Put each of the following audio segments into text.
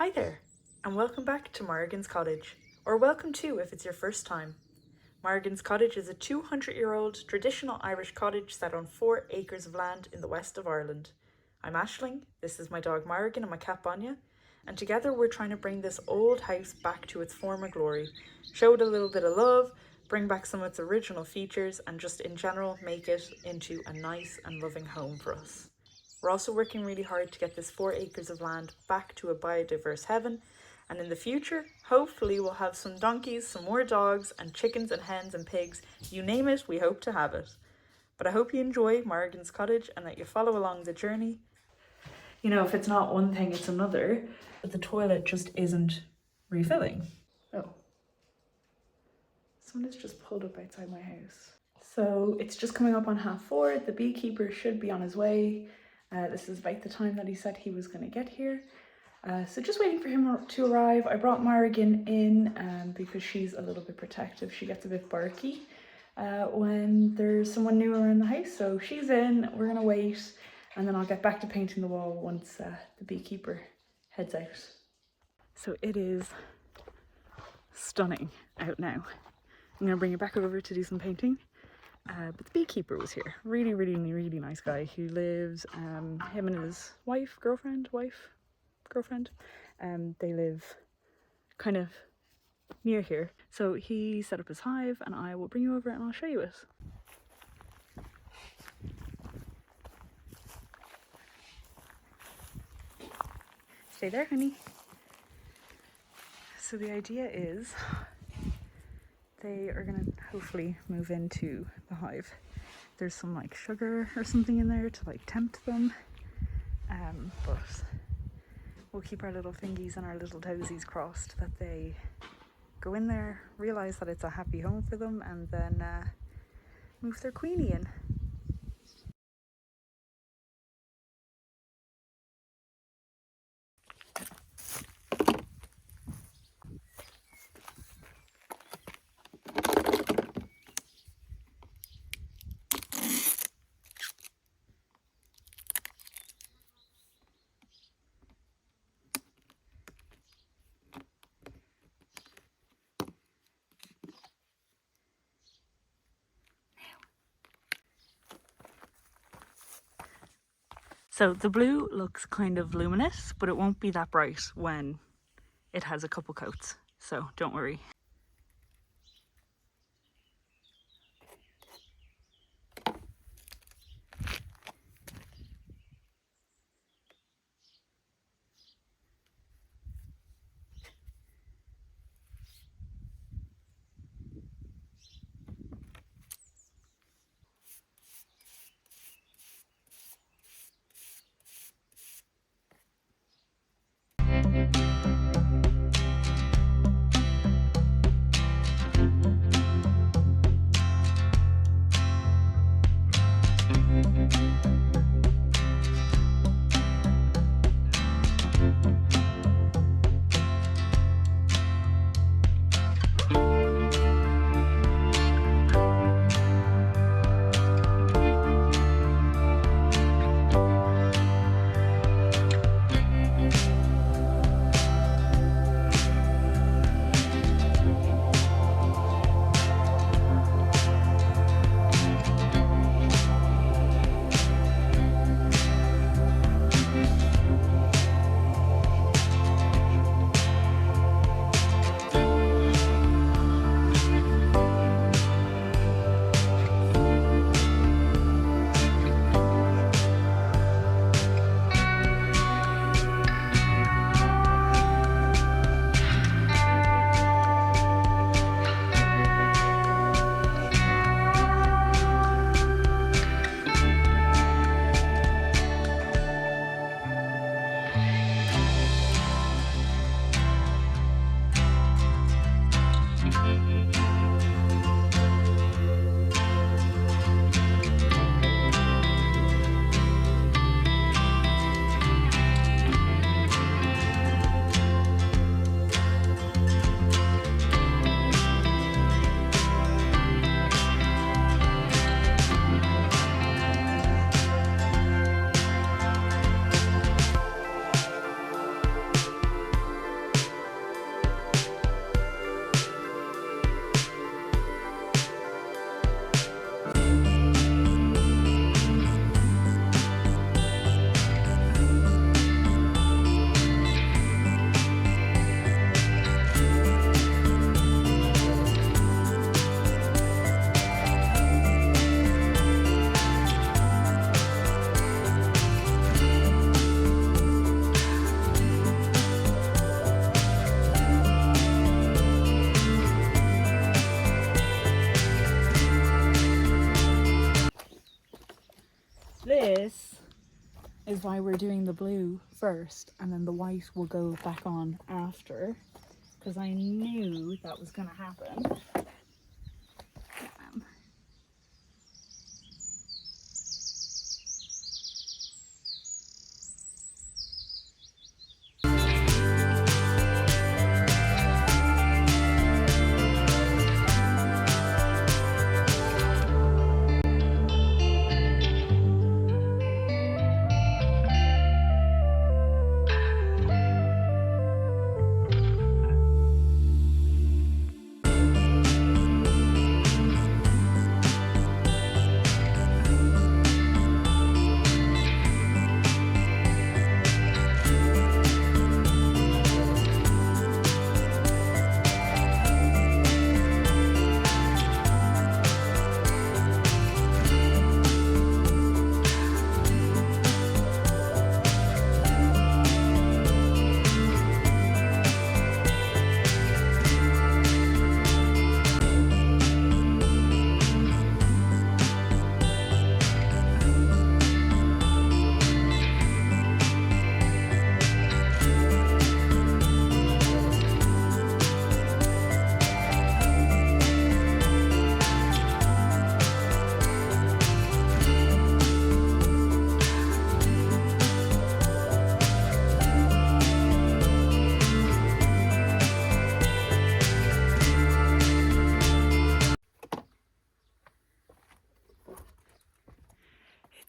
Hi there, and welcome back to Morrigan's Cottage, or welcome to if it's your first time. Morrigan's Cottage is a 200-year-old traditional Irish cottage set on 4 acres of land in the west of Ireland. I'm Aisling, this is my dog Morrigan and my cat Bonya, and together we're trying to bring this old house back to its former glory, show it a little bit of love, bring back some of its original features, and just in general make it into a nice and loving home for us. We're also working really hard to get this 4 acres of land back to a biodiverse heaven, and in the future, hopefully we'll have some donkeys, some more dogs, and chickens and hens and pigs. You name it, we hope to have it. But I hope you enjoy Morrigan's Cottage and that you follow along the journey. You know, if it's not one thing, it's another, but the toilet just isn't refilling. Oh. Someone has just pulled up outside my house. So it's just coming up on 4:30. The beekeeper should be on his way. This is about the time that he said he was going to get here. So just waiting for him to arrive. I brought Morrigan in because she's a little bit protective. She gets a bit barky when there's someone new around the house. So she's in, we're going to wait, and then I'll get back to painting the wall once the beekeeper heads out. So it is stunning out now. I'm going to bring it back over to do some painting. But the beekeeper was here. Really nice guy who lives, him and his girlfriend, they live kind of near here. So he set up his hive and I will bring you over and I'll show you it. Stay there, honey. So the idea is they are gonna hopefully move into the hive. There's some like sugar or something in there to like tempt them, but we'll keep our little fingies and our little toesies crossed that they go in there, realise that it's a happy home for them, and then move their queenie in. So the blue looks kind of luminous, but it won't be that bright when it has a couple coats, so don't worry. if I were doing the blue first and then the white will go back on after, because I knew that was going to happen.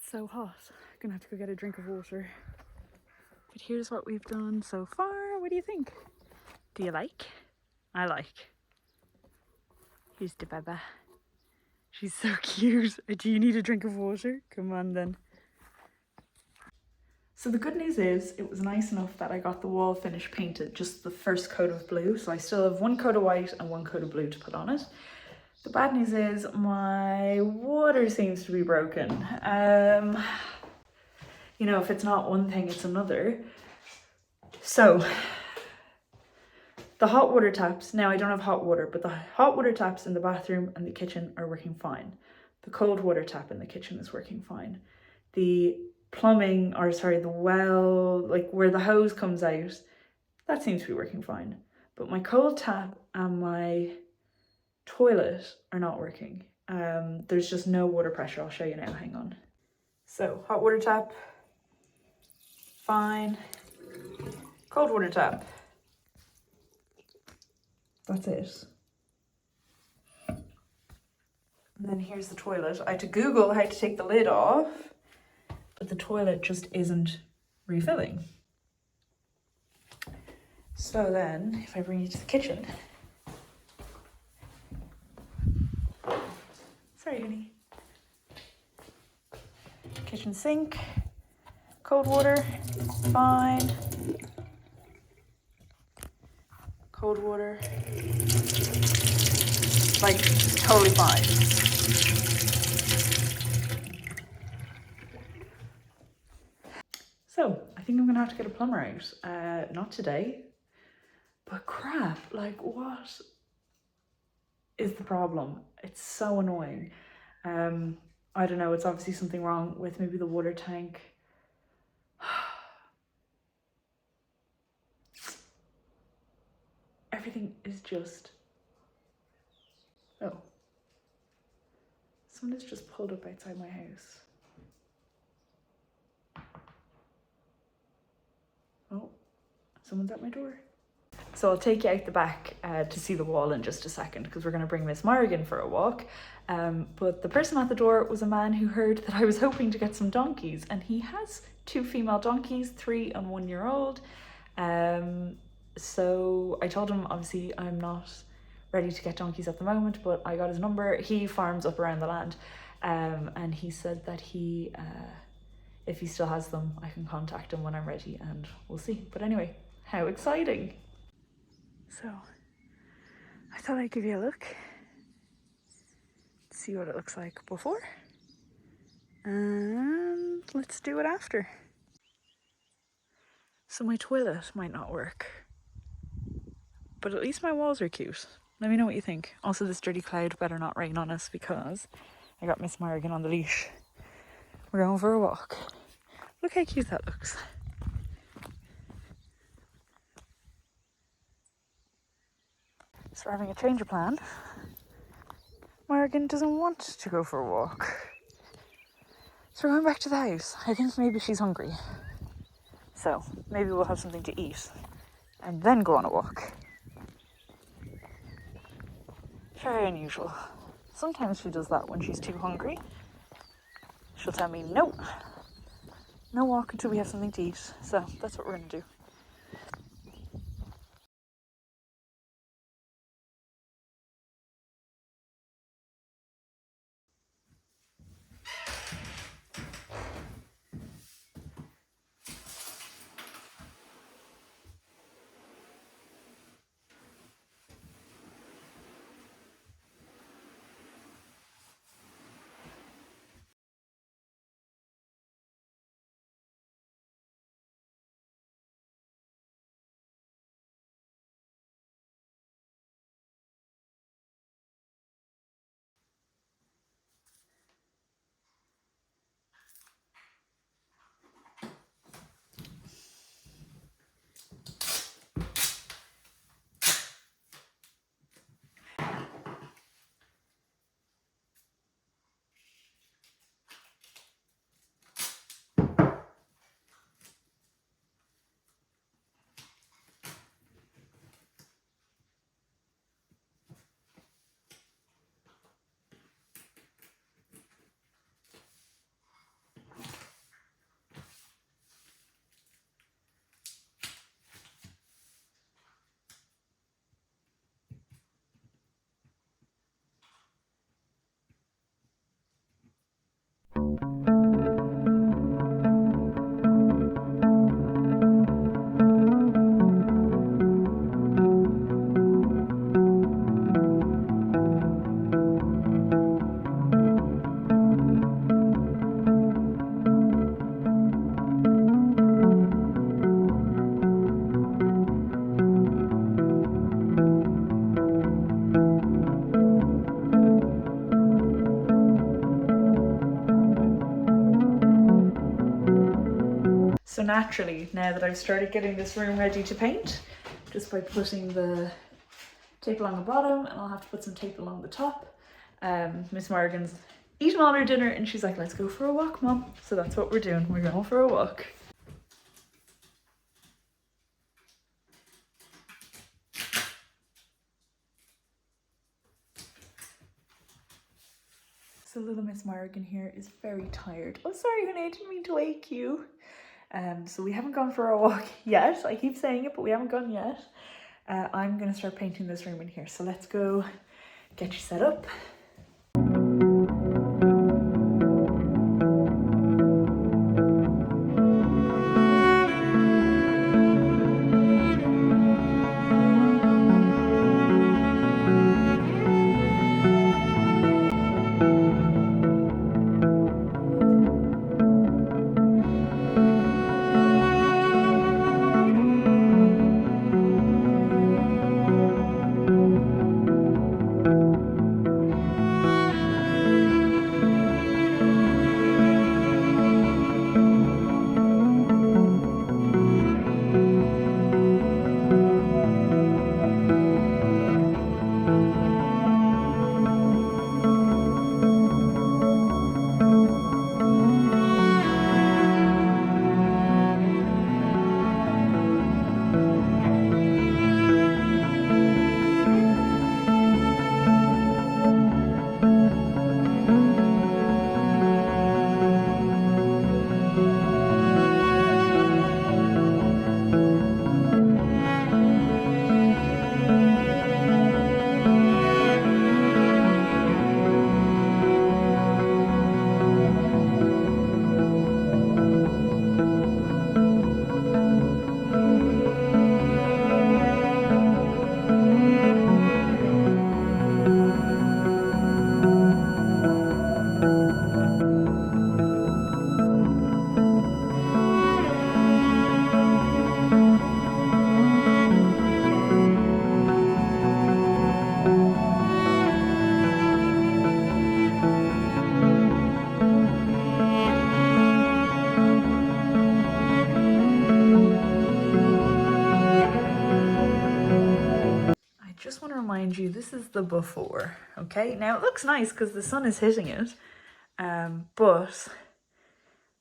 So hot. I'm gonna have to go get a drink of water. But here's what we've done so far. What do you think? Do you like? I like. Here's the baba. She's so cute. Do you need a drink of water? Come on then. So the good news is it was nice enough that I got the wall finish painted, just the first coat of blue. So I still have one coat of white and one coat of blue to put on it. The bad news is my water seems to be broken. You know, if it's not one thing, it's another. So the hot water taps, now I don't have hot water, but the hot water taps in the bathroom and the kitchen are working fine. The cold water tap in the kitchen is working fine. The plumbing, or sorry, the well, like where the hose comes out, that seems to be working fine. But my cold tap and my toilet are not working. There's just no water pressure. I'll show you now, hang on. So hot water tap, fine. Cold water tap, that's it. And then here's the toilet. I had to Google how to take the lid off, but the toilet just isn't refilling. So then, if I bring you to the kitchen. Sorry, honey. Kitchen sink, cold water, fine. Cold water, like totally fine. So I think I'm gonna have to get a plumber out. Not today, but crap, like what is the problem? It's so annoying. I don't know, it's obviously something wrong with maybe the water tank. Everything is just, oh, someone has just pulled up outside my house. Oh, someone's at my door. So I'll take you out the back to see the wall in just a second, because we're going to bring Miss Morrigan for a walk. But the person at the door was a man who heard that I was hoping to get some donkeys, and he has 2 female donkeys, 3 and 1 year old. So I told him, obviously, I'm not ready to get donkeys at the moment, but I got his number. He farms up around the land, and he said that he, if he still has them, I can contact him when I'm ready, and we'll see. But anyway, how exciting. So I thought I'd give you a look, see what it looks like before, and let's do it after. So my toilet might not work, but at least my walls are cute. Let me know what you think. Also, this dirty cloud better not rain on us, because I got Miss Morrigan on the leash. We're going for a walk. Look how cute that looks. So we're having a change of plan. Morrigan doesn't want to go for a walk. So we're going back to the house. I think maybe she's hungry. So maybe we'll have something to eat and then go on a walk. Very unusual. Sometimes she does that when she's too hungry. She'll tell me, no walk until we have something to eat. So that's what we're going to do. So naturally, now that I've started getting this room ready to paint, just by putting the tape along the bottom, and I'll have to put some tape along the top. Miss Morrigan's eaten all her dinner and she's like, let's go for a walk, Mum. So that's what we're doing. We're going for a walk. So little Miss Morrigan here is very tired. Oh, sorry, honey, I didn't mean to wake you. So we haven't gone for a walk yet. I keep saying it, but we haven't gone yet. I'm gonna start painting this room in here. So let's go get you set up. just want to remind you, this is the before, okay? Now it looks nice because the sun is hitting it, but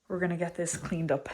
we're gonna get this cleaned up.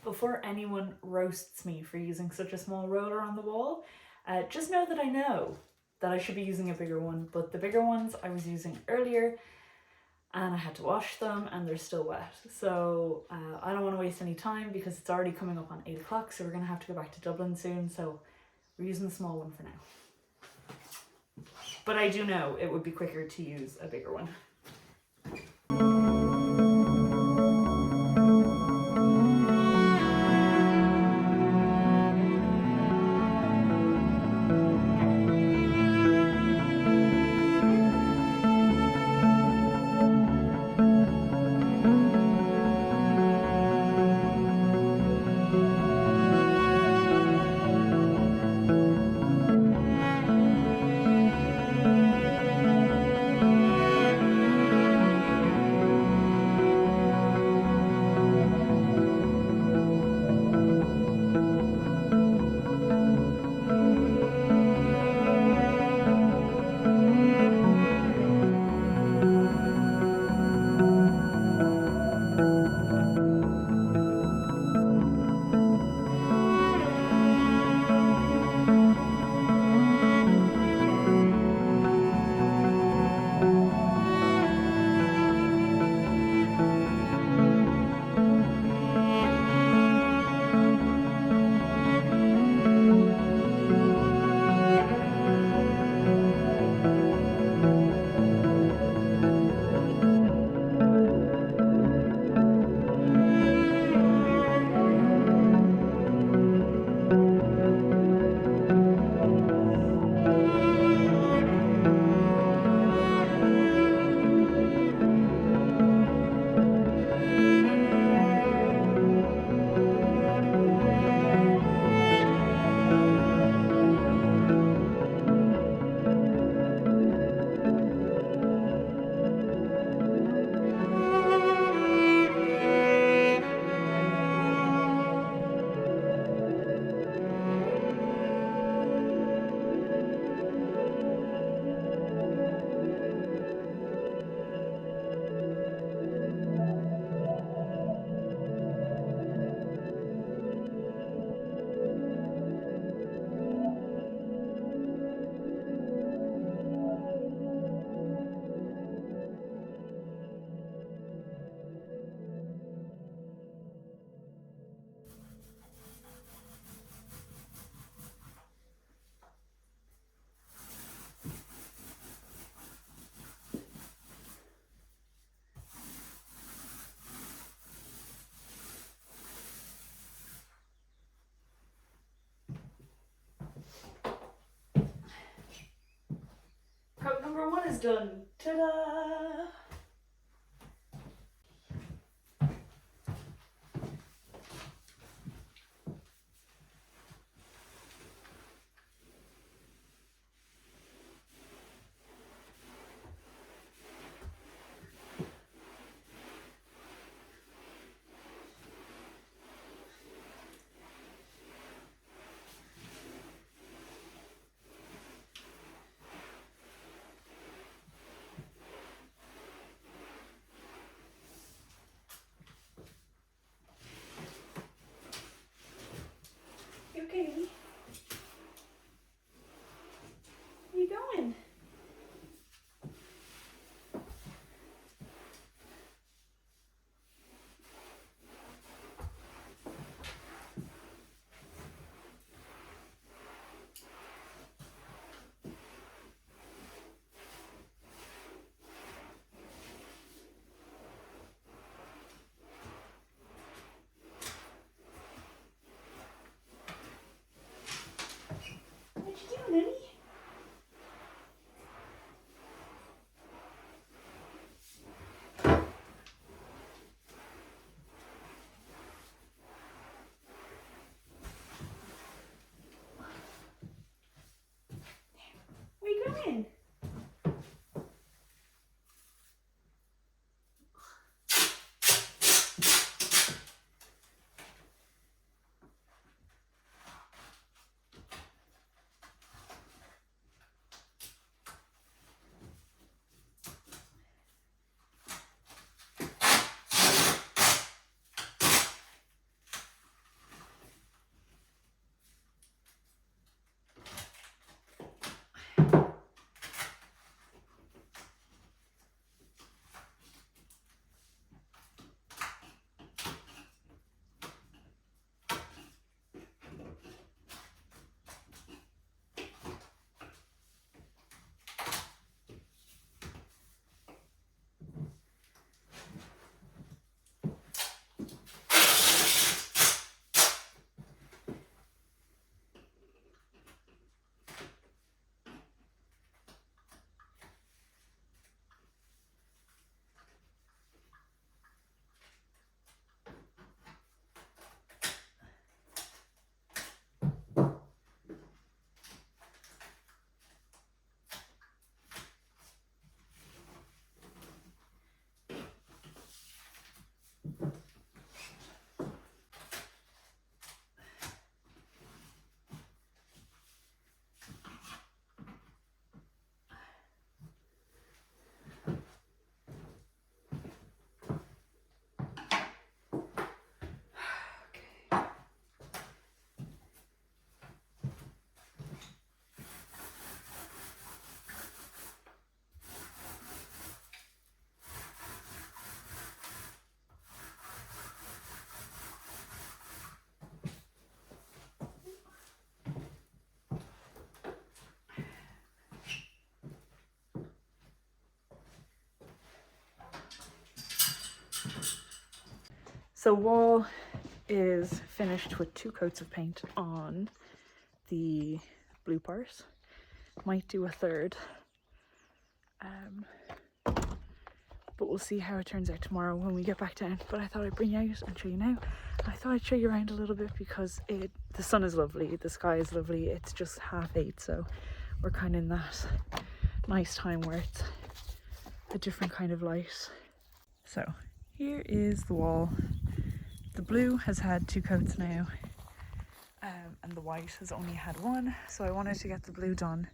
Before anyone roasts me for using such a small roller on the wall, just know that I know that I should be using a bigger one, but the bigger ones I was using earlier and I had to wash them and they're still wet. So I don't want to waste any time because it's already coming up on 8 o'clock, so we're going to have to go back to Dublin soon, so we're using the small one for now. But I do know it would be quicker to use a bigger one. Number one is done. Ta-da! You okay, Amy? Where you going? What you doing, Amy? Where you going? So wall is finished with 2 coats of paint on the blue part. Might do a third. But we'll see how it turns out tomorrow when we get back down. But I thought I'd bring you out and show you now. I thought I'd show you around a little bit because the sun is lovely, the sky is lovely. It's just 8:30, so we're kind of in that nice time where it's a different kind of light. So here is the wall. The blue has had 2 coats now, and the white has only had 1. So I wanted to get the blue done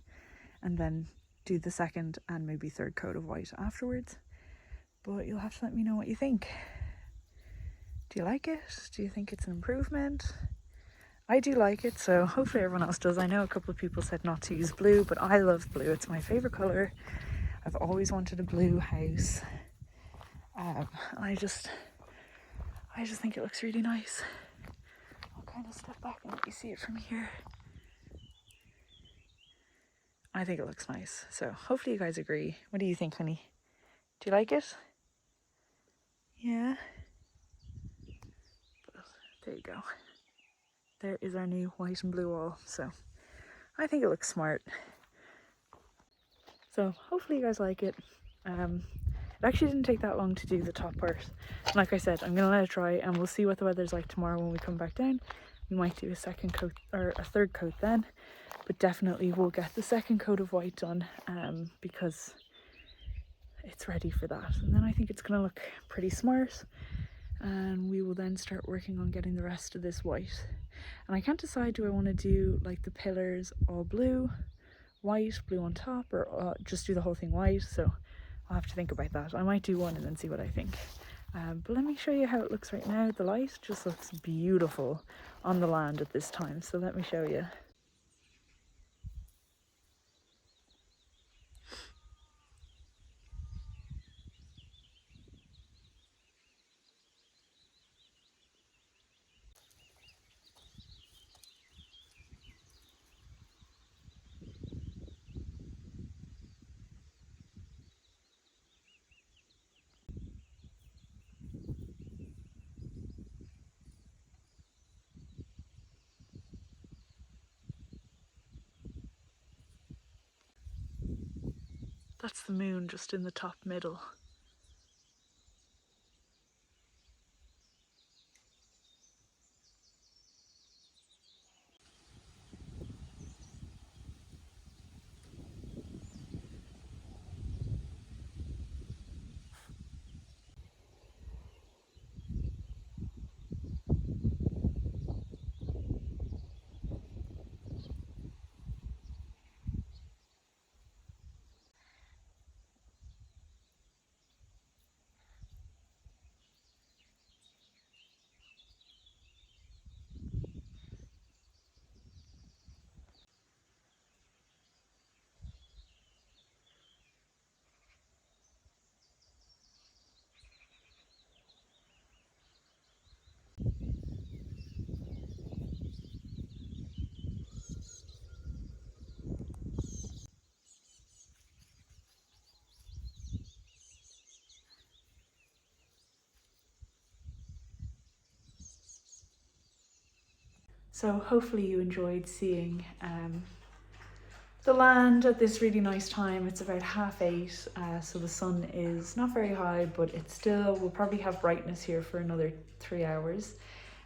and then do the second and maybe third coat of white afterwards. But you'll have to let me know what you think. Do you like it? Do you think it's an improvement? I do like it, so hopefully everyone else does. I know a couple of people said not to use blue, but I love blue. It's my favourite colour. I've always wanted a blue house. And I just think it looks really nice. I'll kind of step back and let you see it from here. I think it looks nice. So hopefully you guys agree. What do you think, honey? Do you like it? Yeah. But there you go. There is our new white and blue wall. So I think it looks smart. So hopefully you guys like it. It actually didn't take that long to do the top part. And like I said, I'm gonna let it dry and we'll see what the weather's like tomorrow when we come back down. We might do a second coat or a third coat then, but definitely we'll get the second coat of white done because it's ready for that. And then I think it's gonna look pretty smart, and we will then start working on getting the rest of this white. And I can't decide, do I want to do like the pillars all blue, white, blue on top, or just do the whole thing white. So I'll have to think about that. I might do one and then see what I think. But let me show you how it looks right now. The light just looks beautiful on the land at this time. So let me show you. That's the moon just in the top middle. So hopefully you enjoyed seeing the land at this really nice time. It's about 8:30, so the sun is not very high, but it still will probably have brightness here for another 3 hours.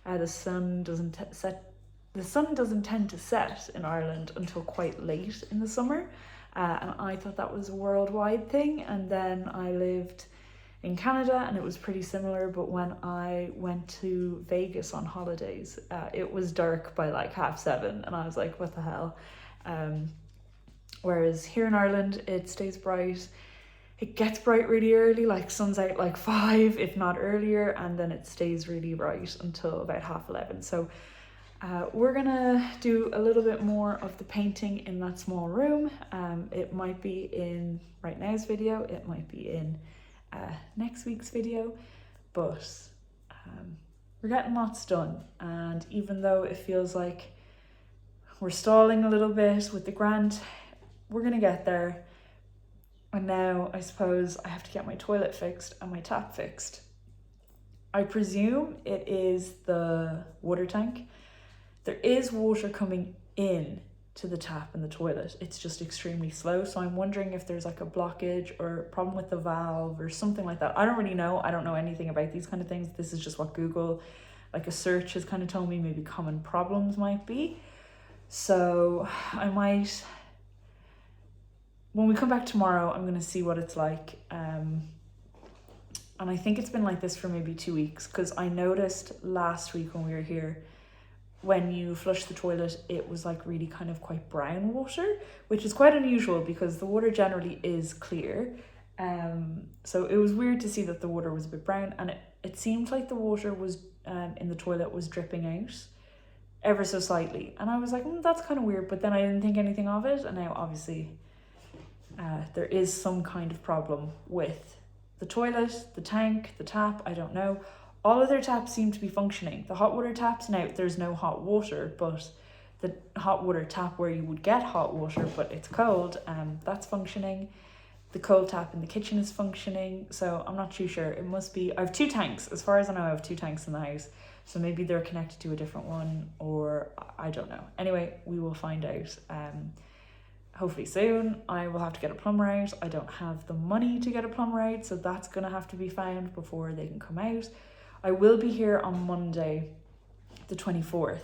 The sun doesn't tend to set in Ireland until quite late in the summer, and I thought that was a worldwide thing. And then I lived in Canada and it was pretty similar, but when I went to Vegas on holidays, it was dark by like 7:30, and I was like, what the hell? Whereas here in Ireland, it stays bright. It gets bright really early, like sun's out like 5, if not earlier, and then it stays really bright until about 11:30. So we're gonna do a little bit more of the painting in that small room. It might be in right now's video, it might be in next week's video, but we're getting lots done. And even though it feels like we're stalling a little bit with the grant, we're gonna get there. And now I suppose I have to get my toilet fixed and my tap fixed. I presume it is the water tank. There is water coming in to the tap and the toilet. It's just extremely slow. So I'm wondering if there's like a blockage or a problem with the valve or something like that. I don't really know. I don't know anything about these kind of things. This is just what Google, like a search, has kind of told me maybe common problems might be. So I might, when we come back tomorrow, I'm going to see what it's like. And I think it's been like this for maybe 2 weeks, because I noticed last week when we were here, when you flush the toilet, it was like really kind of quite brown water, which is quite unusual because the water generally is clear. So it was weird to see that the water was a bit brown, and it seemed like the water was in the toilet was dripping out ever so slightly. And I was like, that's kind of weird, but then I didn't think anything of it. And now obviously there is some kind of problem with the toilet, the tank, the tap, I don't know. All of their taps seem to be functioning. The hot water taps, now there's no hot water, but the hot water tap where you would get hot water, but it's cold, that's functioning. The cold tap in the kitchen is functioning. So I'm not too sure. It must be, I have 2 tanks. As far as I know, I have 2 tanks in the house. So maybe they're connected to a different one, or I don't know. Anyway, we will find out. hopefully soon. I will have to get a plumber out. I don't have the money to get a plumber out, so that's going to have to be found before they can come out. I will be here on Monday, the 24th,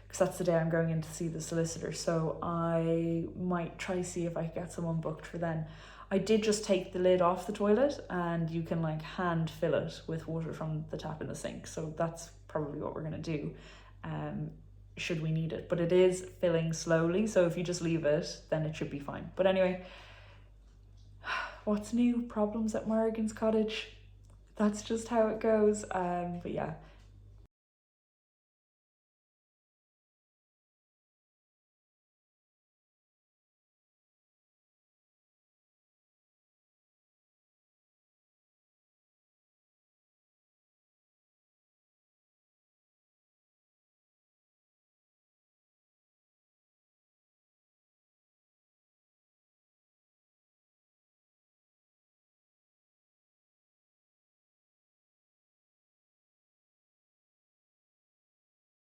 because that's the day I'm going in to see the solicitor, so I might try see if I can get someone booked for then. I did just take the lid off the toilet, and you can like hand fill it with water from the tap in the sink, so that's probably what we're going to do should we need it. But it is filling slowly, so if you just leave it, then it should be fine. But anyway, what's new? Problems at Morrigan's cottage. That's just how it goes. But yeah,